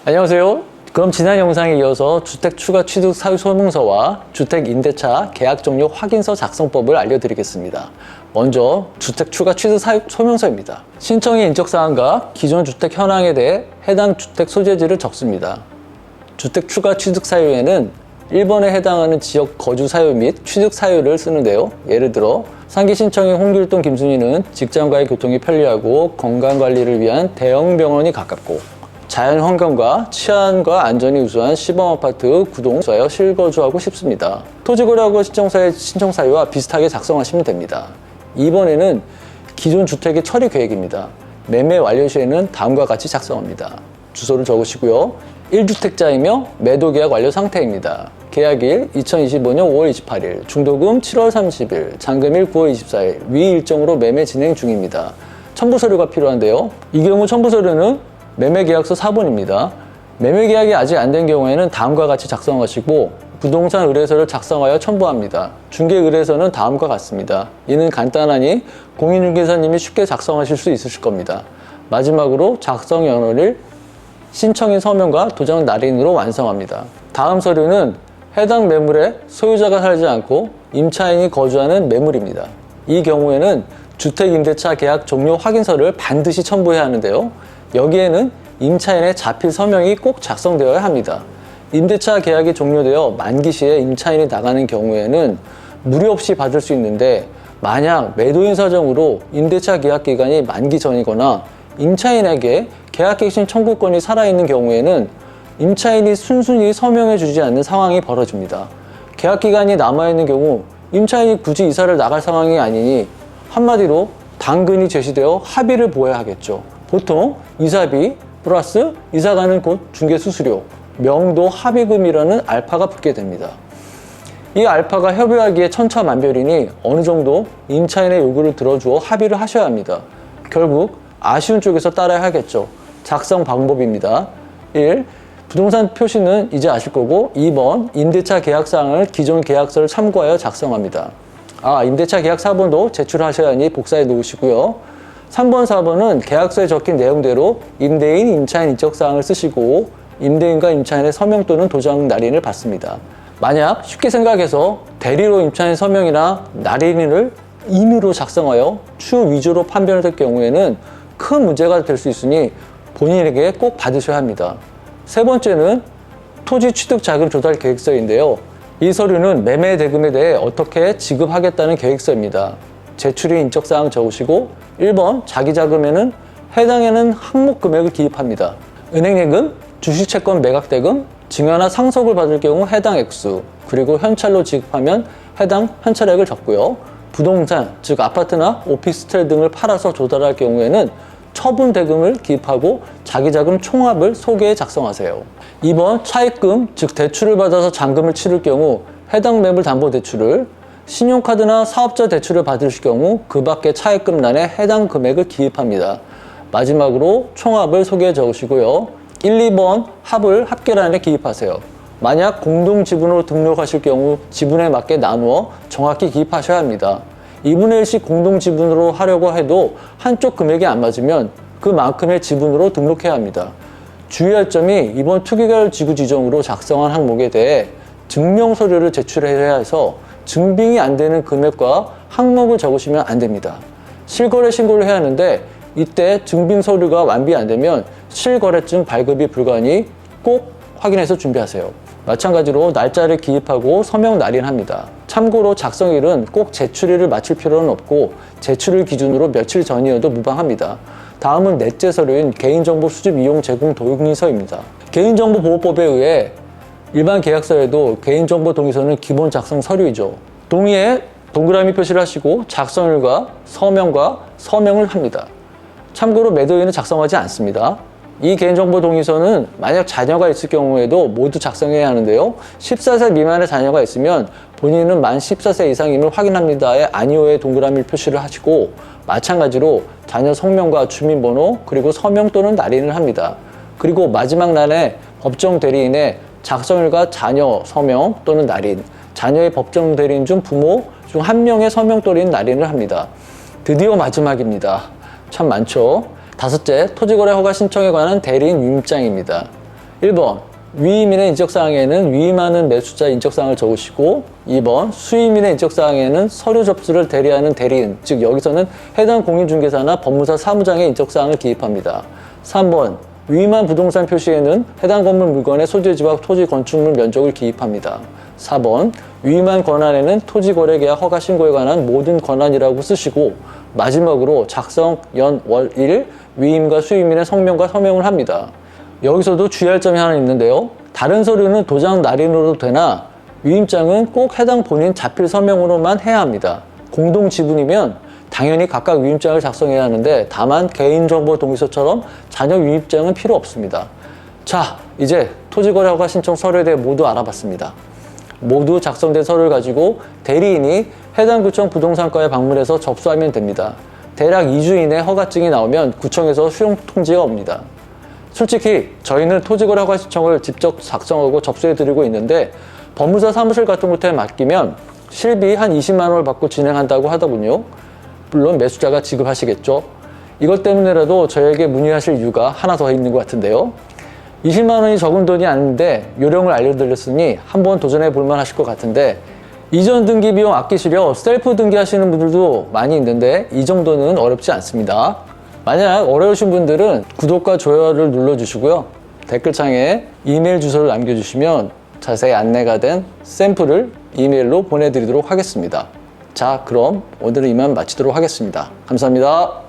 안녕하세요. 그럼 지난 영상에 이어서 주택 추가 취득 사유 소명서와 주택 임대차 계약 종료 확인서 작성법을 알려드리겠습니다. 먼저 주택 추가 취득 사유 소명서입니다. 신청의 인적사항과 기존 주택 현황에 대해 해당 주택 소재지를 적습니다. 주택 추가 취득 사유에는 1번에 해당하는 지역 거주 사유 및 취득 사유를 쓰는데요. 예를 들어 상기 신청인 홍길동 김순희는 직장과의 교통이 편리하고 건강관리를 위한 대형 병원이 가깝고 자연 환경과 치안과 안전이 우수한 시범아파트 구동소에 실거주하고 싶습니다. 토지거래하고 신청사의 신청사유와 비슷하게 작성하시면 됩니다. 2번에는 기존 주택의 처리 계획입니다. 매매 완료 시에는 다음과 같이 작성합니다. 주소를 적으시고요. 1주택자이며 매도 계약 완료 상태입니다. 계약일 2025년 5월 28일, 중도금 7월 30일, 잔금일 9월 24일, 위 일정으로 매매 진행 중입니다. 첨부서류가 필요한데요. 이 경우 첨부서류는 매매계약서 4번입니다. 매매계약이 아직 안 된 경우에는 다음과 같이 작성하시고 부동산 의뢰서를 작성하여 첨부합니다. 중개의뢰서는 다음과 같습니다. 이는 간단하니 공인중개사님이 쉽게 작성하실 수 있으실 겁니다. 마지막으로 작성 연월일, 신청인 서명과 도장 날인으로 완성합니다. 다음 서류는 해당 매물에 소유자가 살지 않고 임차인이 거주하는 매물입니다. 이 경우에는 주택임대차 계약 종료 확인서를 반드시 첨부해야 하는데요. 여기에는 임차인의 자필 서명이 꼭 작성되어야 합니다. 임대차 계약이 종료되어 만기 시에 임차인이 나가는 경우에는 무료 없이 받을 수 있는데 만약 매도인 사정으로 임대차 계약 기간이 만기 전이거나 임차인에게 계약갱신 청구권이 살아있는 경우에는 임차인이 순순히 서명해 주지 않는 상황이 벌어집니다. 계약 기간이 남아있는 경우 임차인이 굳이 이사를 나갈 상황이 아니니 한마디로 당근이 제시되어 합의를 보아야 하겠죠. 보통 이사비 플러스 이사가는 곳 중개수수료, 명도 합의금이라는 알파가 붙게 됩니다. 이 알파가 협의하기에 천차만별이니 어느 정도 임차인의 요구를 들어주어 합의를 하셔야 합니다. 결국 아쉬운 쪽에서 따라야 하겠죠. 작성 방법입니다. 1. 부동산 표시는 이제 아실 거고 2번 임대차 계약사항을 기존 계약서를 참고하여 작성합니다. 임대차 계약 4번도 제출하셔야 하니 복사해 놓으시고요. 3번, 4번은 계약서에 적힌 내용대로 임대인, 임차인 인적사항을 쓰시고 임대인과 임차인의 서명 또는 도장 날인을 받습니다. 만약 쉽게 생각해서 대리로 임차인 서명이나 날인을 임의로 작성하여 추후 위조로 판별될 경우에는 큰 문제가 될 수 있으니 본인에게 꼭 받으셔야 합니다. 세 번째는 토지 취득 자금 조달 계획서인데요. 이 서류는 매매 대금에 대해 어떻게 지급하겠다는 계획서입니다. 제출인 인적사항 적으시고 1번 자기자금에는 해당하는 항목 금액을 기입합니다. 은행예금, 주식채권 매각대금, 증여나 상속을 받을 경우 해당 액수, 그리고 현찰로 지급하면 해당 현찰액을 적고요. 부동산, 즉 아파트나 오피스텔 등을 팔아서 조달할 경우에는 처분 대금을 기입하고 자기자금 총합을 소개해 작성하세요. 2번 차입금, 즉 대출을 받아서 잔금을 치를 경우 해당 매물 담보 대출을, 신용카드나 사업자 대출을 받으실 경우 그 밖의 차입금란에 해당 금액을 기입합니다. 마지막으로 총합을 소개해 적으시고요. 1, 2번 합을 합계란에 기입하세요. 만약 공동지분으로 등록하실 경우 지분에 맞게 나누어 정확히 기입하셔야 합니다. 2분의 1씩 공동지분으로 하려고 해도 한쪽 금액이 안 맞으면 그만큼의 지분으로 등록해야 합니다. 주의할 점이 이번 투기계열 지구 지정으로 작성한 항목에 대해 증명서류를 제출해야 해서 증빙이 안 되는 금액과 항목을 적으시면 안 됩니다. 실거래 신고를 해야 하는데 이때 증빙 서류가 완비 안 되면 실거래증 발급이 불가하니 꼭 확인해서 준비하세요. 마찬가지로 날짜를 기입하고 서명 날인합니다. 참고로 작성일은 꼭 제출일을 맞출 필요는 없고 제출일 기준으로 며칠 전이어도 무방합니다. 다음은 넷째 서류인 개인정보 수집 이용 제공 동의서입니다. 개인정보보호법에 의해 일반 계약서에도 개인정보 동의서는 기본 작성 서류이죠. 동의에 동그라미 표시를 하시고 작성일과 서명과 서명을 합니다. 참고로 매도인은 작성하지 않습니다. 이 개인정보 동의서는 만약 자녀가 있을 경우에도 모두 작성해야 하는데요. 14세 미만의 자녀가 있으면 본인은 만 14세 이상임을 확인합니다에 아니오의 동그라미 표시를 하시고 마찬가지로 자녀 성명과 주민번호 그리고 서명 또는 날인을 합니다. 그리고 마지막 날에 법정 대리인의 작성일과 자녀 서명 또는 날인, 자녀의 법정 대리인 중 부모 중 한 명의 서명 또는 날인을 합니다. 드디어 마지막입니다. 참 많죠? 5째, 토지거래 허가 신청에 관한 대리인 위임장입니다. 1번 위임인의 인적사항에는 위임하는 매수자 인적사항을 적으시고 2번 수임인의 인적사항에는 서류 접수를 대리하는 대리인, 즉 여기서는 해당 공인중개사나 법무사 사무장의 인적사항을 기입합니다. 3번 위임한 부동산 표시에는 해당 건물 물건의 소재지와 토지 건축물 면적을 기입합니다. 4번 위임한 권한에는 토지거래계약 허가 신고에 관한 모든 권한이라고 쓰시고 마지막으로 작성, 연, 월, 일 위임과 수임인의 성명과 서명을 합니다. 여기서도 주의할 점이 하나 있는데요. 다른 서류는 도장 날인으로도 되나 위임장은 꼭 해당 본인 자필 서명으로만 해야 합니다. 공동 지분이면 당연히 각각 위임장을 작성해야 하는데 다만 개인정보 동의서처럼 자녀 위임장은 필요 없습니다. 자, 이제 토지거래 허가 신청 서류에 대해 모두 알아봤습니다. 모두 작성된 서류를 가지고 대리인이 해당 구청 부동산과에 방문해서 접수하면 됩니다. 대략 2주 이내 허가증이 나오면 구청에서 수용 통지가 옵니다. 솔직히 저희는 토지거래 허가 신청을 직접 작성하고 접수해드리고 있는데 법무사 사무실 같은 곳에 맡기면 실비 한 20만 원을 받고 진행한다고 하더군요. 물론 매수자가 지급하시겠죠. 이것 때문에라도 저에게 문의하실 이유가 하나 더 있는 것 같은데요. 20만 원이 적은 돈이 아닌데 요령을 알려드렸으니 한번 도전해 볼만 하실 것 같은데 이전 등기 비용 아끼시려 셀프 등기하시는 분들도 많이 있는데 이 정도는 어렵지 않습니다. 만약 어려우신 분들은 구독과 좋아요를 눌러주시고요. 댓글창에 이메일 주소를 남겨주시면 자세히 안내가 된 샘플을 이메일로 보내드리도록 하겠습니다. 자, 그럼 오늘은 이만 마치도록 하겠습니다. 감사합니다.